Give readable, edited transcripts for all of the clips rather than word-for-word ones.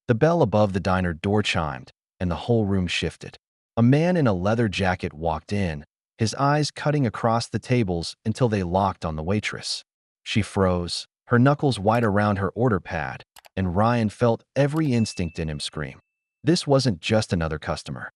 The bell above the diner door chimed, and the whole room shifted. A man in a leather jacket walked in, his eyes cutting across the tables until they locked on the waitress. She froze, her knuckles white around her order pad, and Ryan felt every instinct in him scream. This wasn't just another customer.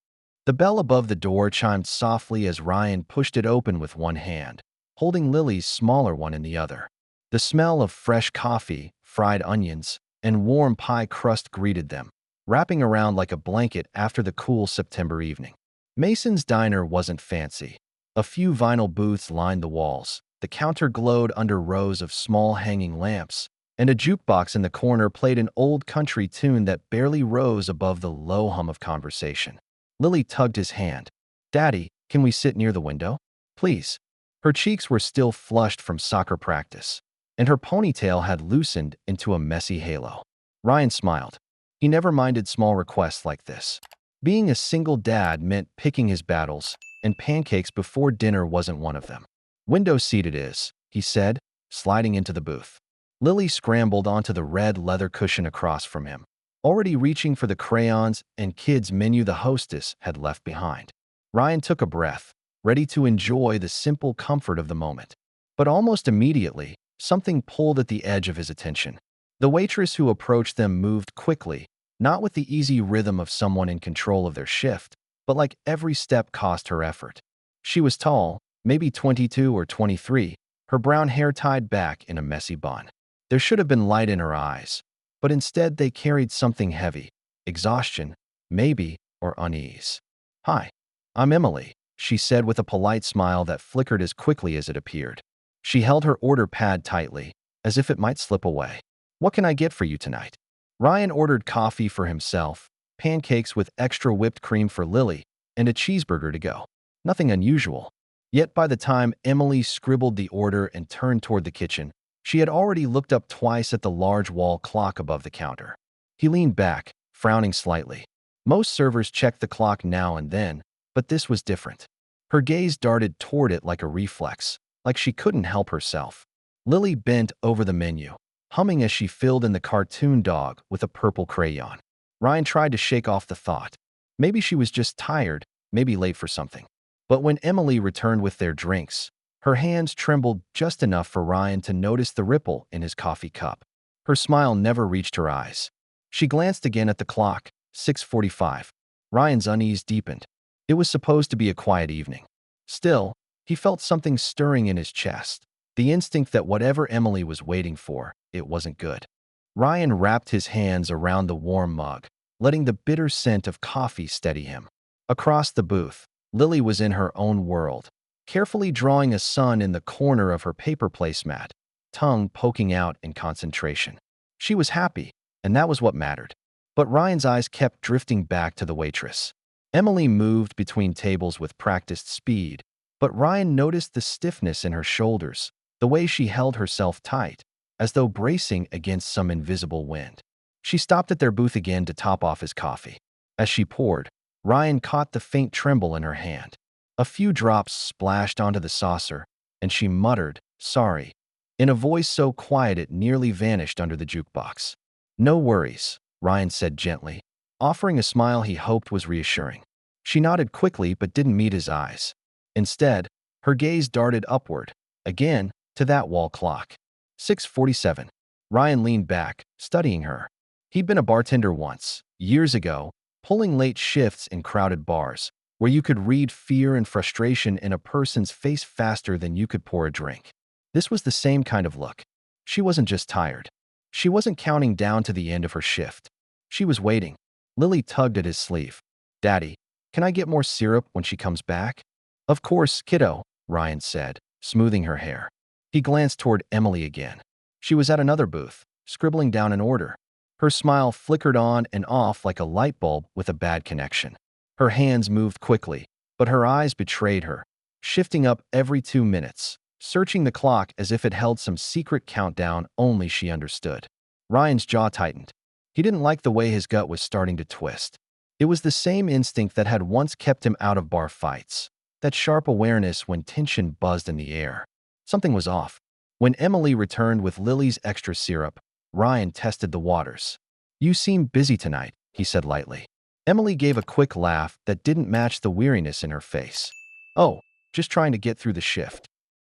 The bell above the door chimed softly as Ryan pushed it open with one hand, holding Lily's smaller one in the other. The smell of fresh coffee, fried onions, and warm pie crust greeted them, wrapping around like a blanket after the cool September evening. Mason's diner wasn't fancy. A few vinyl booths lined the walls. The counter glowed under rows of small hanging lamps, and a jukebox in the corner played an old country tune that barely rose above the low hum of conversation. Lily tugged his hand. "Daddy, can we sit near the window? Please." Her cheeks were still flushed from soccer practice, and her ponytail had loosened into a messy halo. Ryan smiled. He never minded small requests like this. Being a single dad meant picking his battles, and pancakes before dinner wasn't one of them. "Window seat it is," he said, sliding into the booth. Lily scrambled onto the red leather cushion across from him, already reaching for the crayons and kids' menu the hostess had left behind. Ryan took a breath, ready to enjoy the simple comfort of the moment. But almost immediately, something pulled at the edge of his attention. The waitress who approached them moved quickly, not with the easy rhythm of someone in control of their shift, but like every step cost her effort. She was tall, maybe 22 or 23, her brown hair tied back in a messy bun. There should have been light in her eyes, but instead they carried something heavy, exhaustion, maybe, or unease. "Hi, I'm Emily," she said with a polite smile that flickered as quickly as it appeared. She held her order pad tightly, as if it might slip away. "What can I get for you tonight?" Ryan ordered coffee for himself, pancakes with extra whipped cream for Lily, and a cheeseburger to go. Nothing unusual. Yet by the time Emily scribbled the order and turned toward the kitchen, she had already looked up twice at the large wall clock above the counter. He leaned back, frowning slightly. Most servers checked the clock now and then, but this was different. Her gaze darted toward it like a reflex, like she couldn't help herself. Lily bent over the menu, humming as she filled in the cartoon dog with a purple crayon. Ryan tried to shake off the thought. Maybe she was just tired, maybe late for something. But when Emily returned with their drinks, her hands trembled just enough for Ryan to notice the ripple in his coffee cup. Her smile never reached her eyes. She glanced again at the clock, 6:45. Ryan's unease deepened. It was supposed to be a quiet evening. Still, he felt something stirring in his chest, the instinct that whatever Emily was waiting for, it wasn't good. Ryan wrapped his hands around the warm mug, letting the bitter scent of coffee steady him. Across the booth, Lily was in her own world, carefully drawing a sun in the corner of her paper placemat, tongue poking out in concentration. She was happy, and that was what mattered. But Ryan's eyes kept drifting back to the waitress. Emily moved between tables with practiced speed, but Ryan noticed the stiffness in her shoulders, the way she held herself tight, as though bracing against some invisible wind. She stopped at their booth again to top off his coffee. As she poured, Ryan caught the faint tremble in her hand. A few drops splashed onto the saucer, and she muttered, "Sorry," in a voice so quiet it nearly vanished under the jukebox. "No worries," Ryan said gently, offering a smile he hoped was reassuring. She nodded quickly but didn't meet his eyes. Instead, her gaze darted upward, again, to that wall clock. 6:47. Ryan leaned back, studying her. He'd been a bartender once, years ago, pulling late shifts in crowded bars, where you could read fear and frustration in a person's face faster than you could pour a drink. This was the same kind of look. She wasn't just tired. She wasn't counting down to the end of her shift. She was waiting. Lily tugged at his sleeve. "Daddy, can I get more syrup when she comes back?" "Of course, kiddo," Ryan said, smoothing her hair. He glanced toward Emily again. She was at another booth, scribbling down an order. Her smile flickered on and off like a light bulb with a bad connection. Her hands moved quickly, but her eyes betrayed her, shifting up every 2 minutes, searching the clock as if it held some secret countdown only she understood. Ryan's jaw tightened. He didn't like the way his gut was starting to twist. It was the same instinct that had once kept him out of bar fights, that sharp awareness when tension buzzed in the air. Something was off. When Emily returned with Lily's extra syrup, Ryan tested the waters. "You seem busy tonight," he said lightly. Emily gave a quick laugh that didn't match the weariness in her face. "Oh, just trying to get through the shift."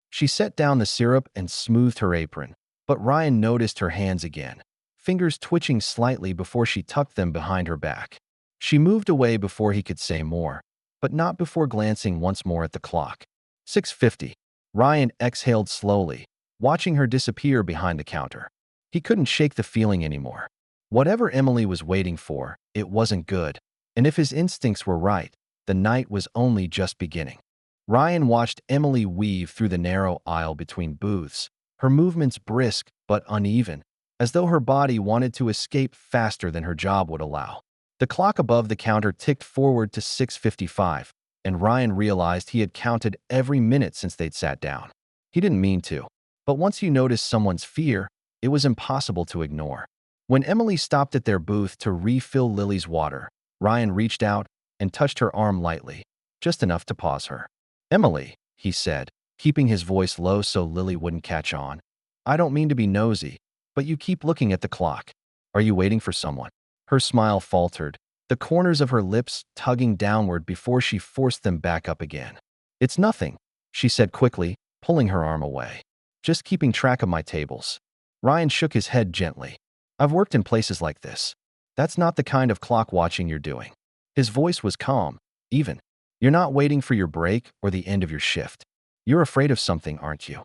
She set down the syrup and smoothed her apron, but Ryan noticed her hands again, fingers twitching slightly before she tucked them behind her back. She moved away before he could say more, but not before glancing once more at the clock. 6:50. Ryan exhaled slowly, watching her disappear behind the counter. He couldn't shake the feeling anymore. Whatever Emily was waiting for, it wasn't good, and if his instincts were right, the night was only just beginning. Ryan watched Emily weave through the narrow aisle between booths, her movements brisk but uneven, as though her body wanted to escape faster than her job would allow. The clock above the counter ticked forward to 6:55, and Ryan realized he had counted every minute since they'd sat down. He didn't mean to, but once you notice someone's fear, it was impossible to ignore. When Emily stopped at their booth to refill Lily's water, Ryan reached out and touched her arm lightly, just enough to pause her. "Emily," he said, keeping his voice low so Lily wouldn't catch on. "I don't mean to be nosy, but you keep looking at the clock. Are you waiting for someone?" Her smile faltered, the corners of her lips tugging downward before she forced them back up again. "It's nothing," she said quickly, pulling her arm away. "Just keeping track of my tables." Ryan shook his head gently. "I've worked in places like this. That's not the kind of clock watching you're doing." His voice was calm, even. "You're not waiting for your break or the end of your shift. You're afraid of something, aren't you?"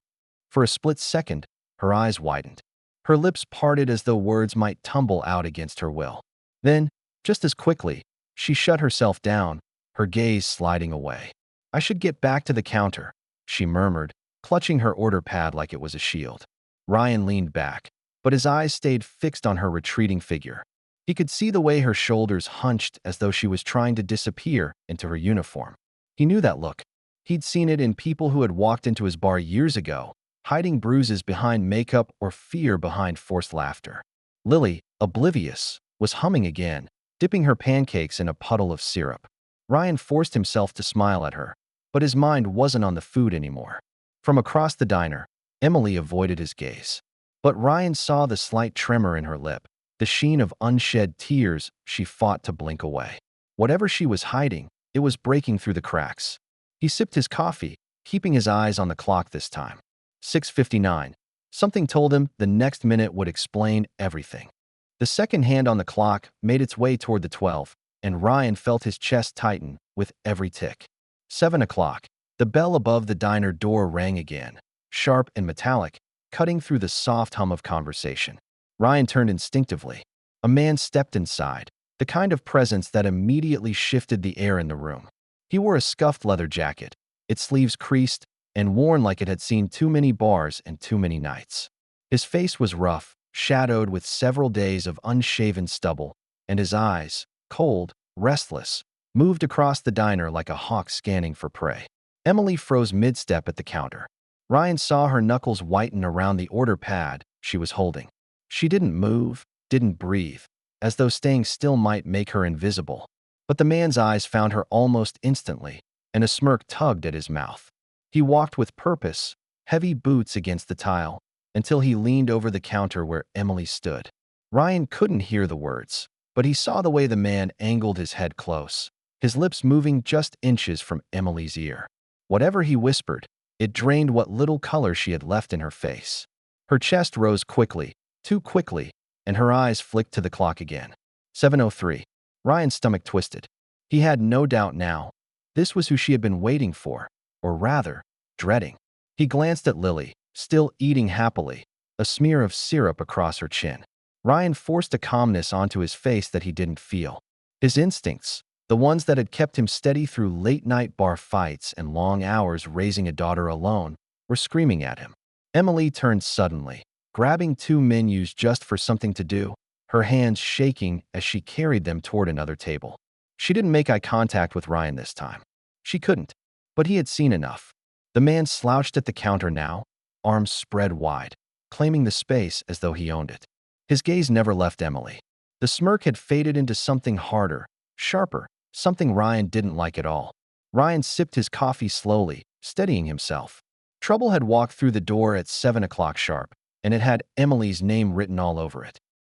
For a split second, her eyes widened. Her lips parted as though words might tumble out against her will. Then, just as quickly, she shut herself down, her gaze sliding away. "I should get back to the counter," she murmured, clutching her order pad like it was a shield. Ryan leaned back, but his eyes stayed fixed on her retreating figure. He could see the way her shoulders hunched as though she was trying to disappear into her uniform. He knew that look. He'd seen it in people who had walked into his bar years ago, hiding bruises behind makeup or fear behind forced laughter. Lily, oblivious, was humming again, dipping her pancakes in a puddle of syrup. Ryan forced himself to smile at her, but his mind wasn't on the food anymore. From across the diner, Emily avoided his gaze. But Ryan saw the slight tremor in her lip, the sheen of unshed tears she fought to blink away. Whatever she was hiding, it was breaking through the cracks. He sipped his coffee, keeping his eyes on the clock this time. 6:59. Something told him the next minute would explain everything. The second hand on the clock made its way toward the 12, and Ryan felt his chest tighten with every tick. 7 o'clock. The bell above the diner door rang again, sharp and metallic, cutting through the soft hum of conversation. Ryan turned instinctively. A man stepped inside, the kind of presence that immediately shifted the air in the room. He wore a scuffed leather jacket, its sleeves creased and worn like it had seen too many bars and too many nights. His face was rough, shadowed with several days of unshaven stubble, and his eyes, cold, restless, moved across the diner like a hawk scanning for prey. Emily froze mid-step at the counter. Ryan saw her knuckles whiten around the order pad she was holding. She didn't move, didn't breathe, as though staying still might make her invisible. But the man's eyes found her almost instantly, and a smirk tugged at his mouth. He walked with purpose, heavy boots against the tile, until he leaned over the counter where Emily stood. Ryan couldn't hear the words, but he saw the way the man angled his head close, his lips moving just inches from Emily's ear. Whatever he whispered, it drained what little color she had left in her face. Her chest rose quickly, too quickly, and her eyes flicked to the clock again. 7:03. Ryan's stomach twisted. He had no doubt now. This was who she had been waiting for, or rather, dreading. He glanced at Lily, still eating happily, a smear of syrup across her chin. Ryan forced a calmness onto his face that he didn't feel. His instincts, the ones that had kept him steady through late-night bar fights and long hours raising a daughter alone, were screaming at him. Emily turned suddenly, grabbing two menus just for something to do, her hands shaking as she carried them toward another table. She didn't make eye contact with Ryan this time. She couldn't, but he had seen enough. The man slouched at the counter now, arms spread wide, claiming the space as though he owned it. His gaze never left Emily. The smirk had faded into something harder, sharper, something Ryan didn't like at all. Ryan sipped his coffee slowly, steadying himself. Trouble had walked through the door at 7 o'clock sharp, and it had Emily's name written all over it.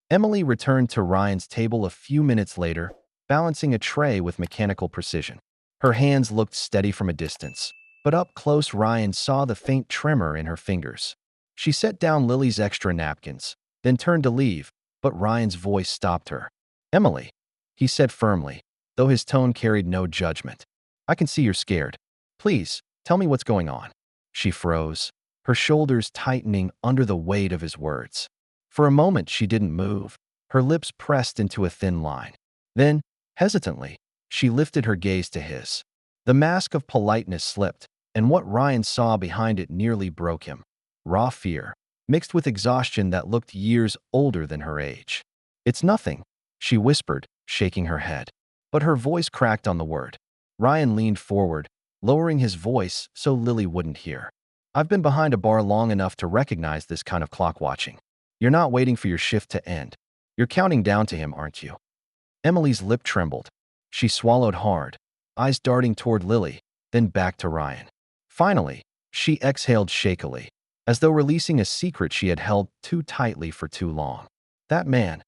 Emily returned to Ryan's table a few minutes later, balancing a tray with mechanical precision. Her hands looked steady from a distance, but up close Ryan saw the faint tremor in her fingers. She set down Lily's extra napkins, then turned to leave, but Ryan's voice stopped her. "Emily," he said firmly, though his tone carried no judgment. "I can see you're scared. Please, tell me what's going on." She froze, her shoulders tightening under the weight of his words. For a moment she didn't move, her lips pressed into a thin line. Then, hesitantly, she lifted her gaze to his. The mask of politeness slipped, and what Ryan saw behind it nearly broke him. Raw fear, mixed with exhaustion that looked years older than her age. "It's nothing," she whispered, shaking her head. But her voice cracked on the word. Ryan leaned forward, lowering his voice so Lily wouldn't hear. "I've been behind a bar long enough to recognize this kind of clock watching. You're not waiting for your shift to end. You're counting down to him, aren't you?" Emily's lip trembled. She swallowed hard, eyes darting toward Lily, then back to Ryan. Finally, she exhaled shakily, as though releasing a secret she had held too tightly for too long. "That man,"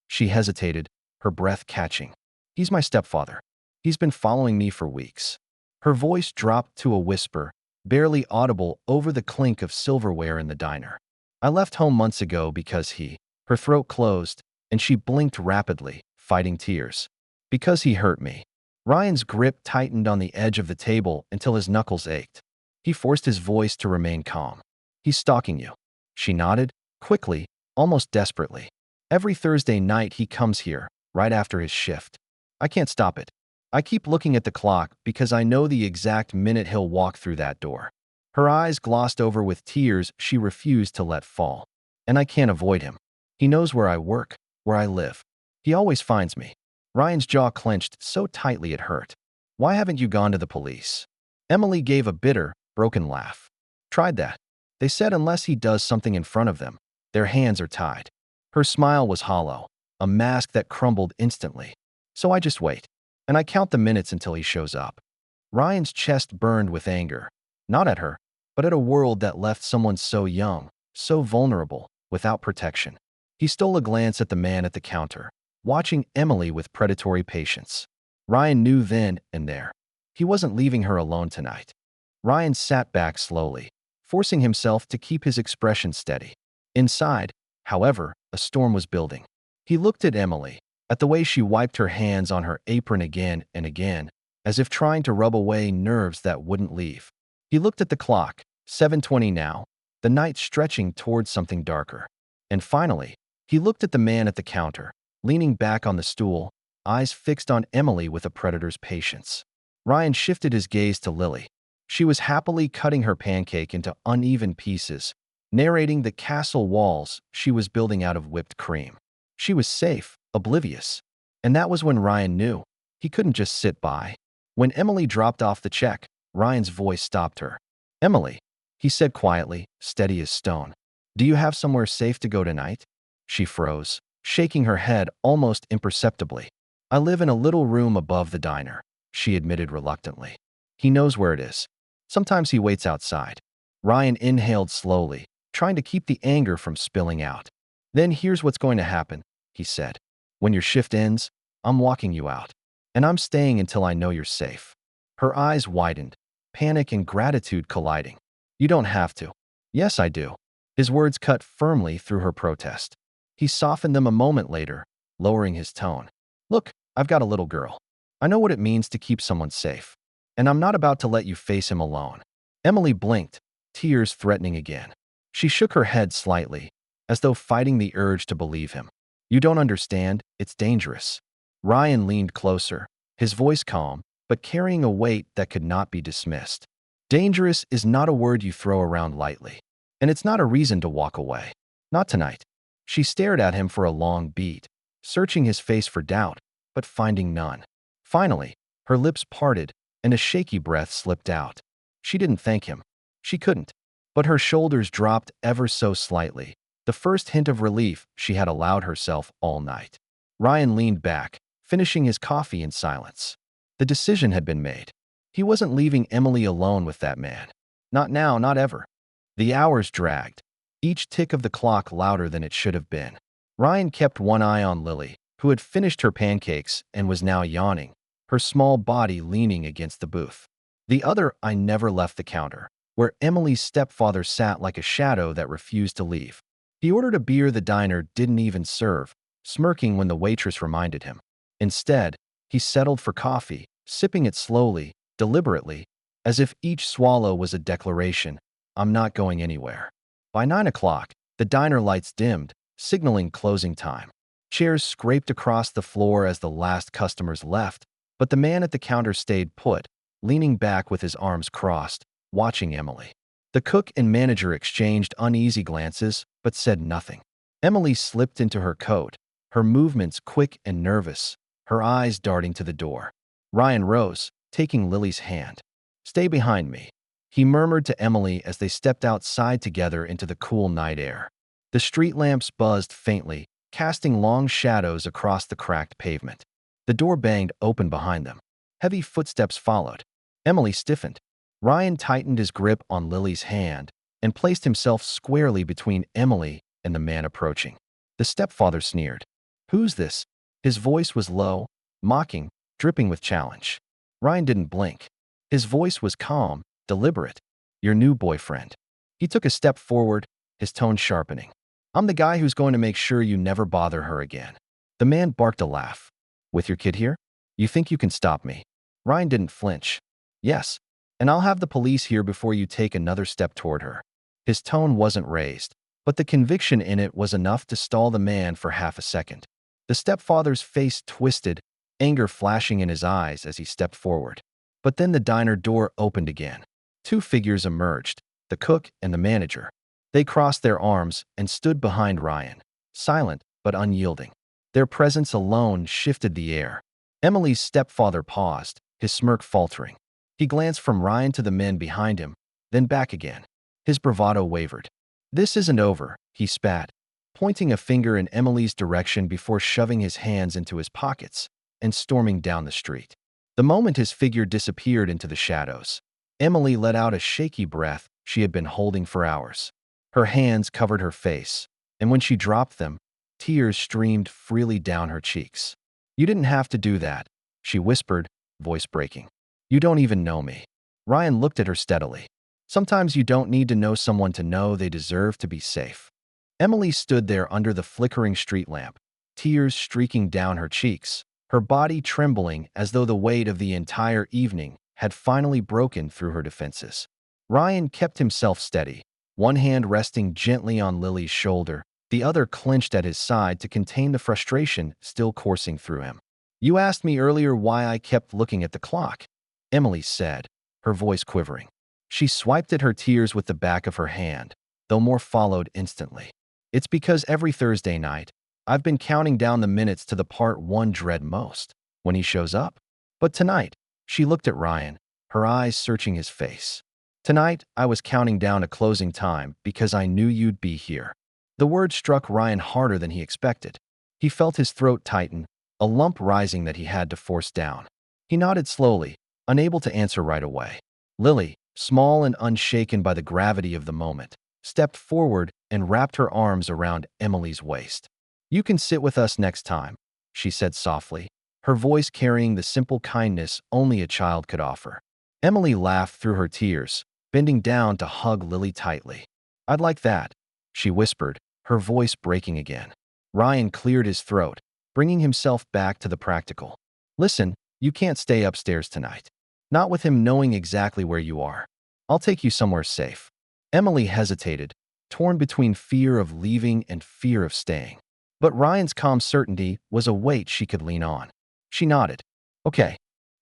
she hesitated, her breath catching. "He's my stepfather. He's been following me for weeks." Her voice dropped to a whisper, barely audible over the clink of silverware in the diner. "I left home months ago because he—" Her throat closed, and she blinked rapidly, fighting tears. "Because he hurt me." Ryan's grip tightened on the edge of the table until his knuckles ached. He forced his voice to remain calm. "He's stalking you." She nodded, quickly, almost desperately. "Every Thursday night he comes here, right after his shift. I can't stop it. I keep looking at the clock because I know the exact minute he'll walk through that door." Her eyes glossed over with tears she refused to let fall. "And I can't avoid him. He knows where I work, where I live. He always finds me." Ryan's jaw clenched so tightly it hurt. "Why haven't you gone to the police?" Emily gave a bitter, broken laugh. "Tried that. They said unless he does something in front of them, their hands are tied." Her smile was hollow, a mask that crumbled instantly. "So I just wait, and I count the minutes until he shows up." Ryan's chest burned with anger, not at her, but at a world that left someone so young, so vulnerable, without protection. He stole a glance at the man at the counter, watching Emily with predatory patience. Ryan knew then and there. He wasn't leaving her alone tonight. Ryan sat back slowly, forcing himself to keep his expression steady. Inside, however, a storm was building. He looked at Emily, at the way she wiped her hands on her apron again and again, as if trying to rub away nerves that wouldn't leave. He looked at the clock, 7:20 now, the night stretching towards something darker. And finally, he looked at the man at the counter, leaning back on the stool, eyes fixed on Emily with a predator's patience. Ryan shifted his gaze to Lily. She was happily cutting her pancake into uneven pieces, narrating the castle walls she was building out of whipped cream. She was safe, oblivious. And that was when Ryan knew. He couldn't just sit by. When Emily dropped off the check, Ryan's voice stopped her. "Emily," he said quietly, steady as stone. "Do you have somewhere safe to go tonight?" She froze, shaking her head almost imperceptibly. "I live in a little room above the diner," she admitted reluctantly. "He knows where it is. Sometimes he waits outside." Ryan inhaled slowly, trying to keep the anger from spilling out. "Then here's what's going to happen," he said. "When your shift ends, I'm walking you out. And I'm staying until I know you're safe." Her eyes widened, panic and gratitude colliding. "You don't have to." "Yes, I do." His words cut firmly through her protest. He softened them a moment later, lowering his tone. "Look, I've got a little girl. I know what it means to keep someone safe. And I'm not about to let you face him alone." Emily blinked, tears threatening again. She shook her head slightly, as though fighting the urge to believe him. "You don't understand. It's dangerous." Ryan leaned closer, his voice calm, but carrying a weight that could not be dismissed. "Dangerous is not a word you throw around lightly. And it's not a reason to walk away. Not tonight." She stared at him for a long beat, searching his face for doubt, but finding none. Finally, her lips parted, and a shaky breath slipped out. She didn't thank him. She couldn't. But her shoulders dropped ever so slightly, the first hint of relief she had allowed herself all night. Ryan leaned back, finishing his coffee in silence. The decision had been made. He wasn't leaving Emily alone with that man. Not now, not ever. The hours dragged, each tick of the clock louder than it should have been. Ryan kept one eye on Lily, who had finished her pancakes and was now yawning, her small body leaning against the booth. The other eye never left the counter, where Emily's stepfather sat like a shadow that refused to leave. He ordered a beer the diner didn't even serve, smirking when the waitress reminded him. Instead, he settled for coffee, sipping it slowly, deliberately, as if each swallow was a declaration, "I'm not going anywhere." By 9 o'clock, the diner lights dimmed, signaling closing time. Chairs scraped across the floor as the last customers left, but the man at the counter stayed put, leaning back with his arms crossed, watching Emily. The cook and manager exchanged uneasy glances, but said nothing. Emily slipped into her coat, her movements quick and nervous, her eyes darting to the door. Ryan rose, taking Lily's hand. "Stay behind me," he murmured to Emily as they stepped outside together into the cool night air. The street lamps buzzed faintly, casting long shadows across the cracked pavement. The door banged open behind them. Heavy footsteps followed. Emily stiffened. Ryan tightened his grip on Lily's hand and placed himself squarely between Emily and the man approaching. The stepfather sneered. "Who's this?" His voice was low, mocking, dripping with challenge. Ryan didn't blink. His voice was calm, deliberate. "Your new boyfriend." He took a step forward, his tone sharpening. "I'm the guy who's going to make sure you never bother her again." The man barked a laugh. "With your kid here? You think you can stop me?" Ryan didn't flinch. "Yes, and I'll have the police here before you take another step toward her." His tone wasn't raised, but the conviction in it was enough to stall the man for half a second. The stepfather's face twisted, anger flashing in his eyes as he stepped forward. But then the diner door opened again. Two figures emerged, the cook and the manager. They crossed their arms and stood behind Ryan, silent but unyielding. Their presence alone shifted the air. Emily's stepfather paused, his smirk faltering. He glanced from Ryan to the men behind him, then back again. His bravado wavered. "This isn't over," he spat, pointing a finger in Emily's direction before shoving his hands into his pockets and storming down the street. The moment his figure disappeared into the shadows, Emily let out a shaky breath she had been holding for hours. Her hands covered her face, and when she dropped them, tears streamed freely down her cheeks. "You didn't have to do that," she whispered, voice breaking. "You don't even know me." Ryan looked at her steadily. "Sometimes you don't need to know someone to know they deserve to be safe." Emily stood there under the flickering street lamp, tears streaking down her cheeks, her body trembling as though the weight of the entire evening had finally broken through her defenses. Ryan kept himself steady, one hand resting gently on Lily's shoulder, the other clenched at his side to contain the frustration still coursing through him. "You asked me earlier why I kept looking at the clock," Emily said, her voice quivering. She swiped at her tears with the back of her hand, though more followed instantly. "It's because every Thursday night, I've been counting down the minutes to the part one dread most, when he shows up. But tonight," she looked at Ryan, her eyes searching his face. "Tonight, I was counting down a closing time because I knew you'd be here." The word struck Ryan harder than he expected. He felt his throat tighten, a lump rising that he had to force down. He nodded slowly, unable to answer right away. Lily, small and unshaken by the gravity of the moment, stepped forward and wrapped her arms around Emily's waist. "You can sit with us next time," she said softly, her voice carrying the simple kindness only a child could offer. Emily laughed through her tears, bending down to hug Lily tightly. "I'd like that," she whispered, her voice breaking again. Ryan cleared his throat, bringing himself back to the practical. "Listen, you can't stay upstairs tonight. Not with him knowing exactly where you are. I'll take you somewhere safe." Emily hesitated, torn between fear of leaving and fear of staying. But Ryan's calm certainty was a weight she could lean on. She nodded. "Okay."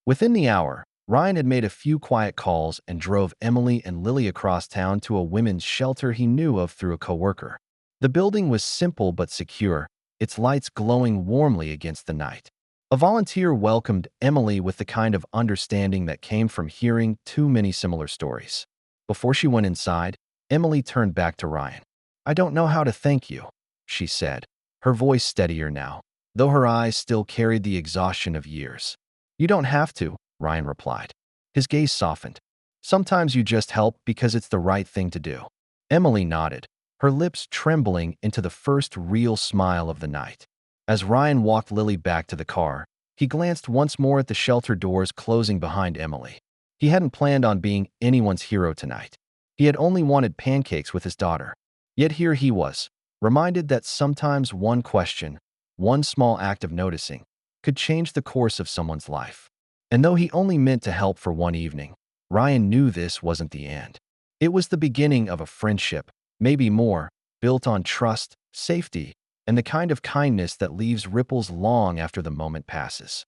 Within the hour, Ryan had made a few quiet calls and drove Emily and Lily across town to a women's shelter he knew of through a coworker. The building was simple but secure, its lights glowing warmly against the night. A volunteer welcomed Emily with the kind of understanding that came from hearing too many similar stories. Before she went inside, Emily turned back to Ryan. "I don't know how to thank you," she said, her voice steadier now, though her eyes still carried the exhaustion of years. "You don't have to," Ryan replied. His gaze softened. "Sometimes you just help because it's the right thing to do." Emily nodded, her lips trembling into the first real smile of the night. As Ryan walked Lily back to the car, he glanced once more at the shelter doors closing behind Emily. He hadn't planned on being anyone's hero tonight. He had only wanted pancakes with his daughter. Yet here he was, reminded that sometimes one question, one small act of noticing, could change the course of someone's life. And though he only meant to help for one evening, Ryan knew this wasn't the end. It was the beginning of a friendship, maybe more, built on trust, safety, and the kind of kindness that leaves ripples long after the moment passes.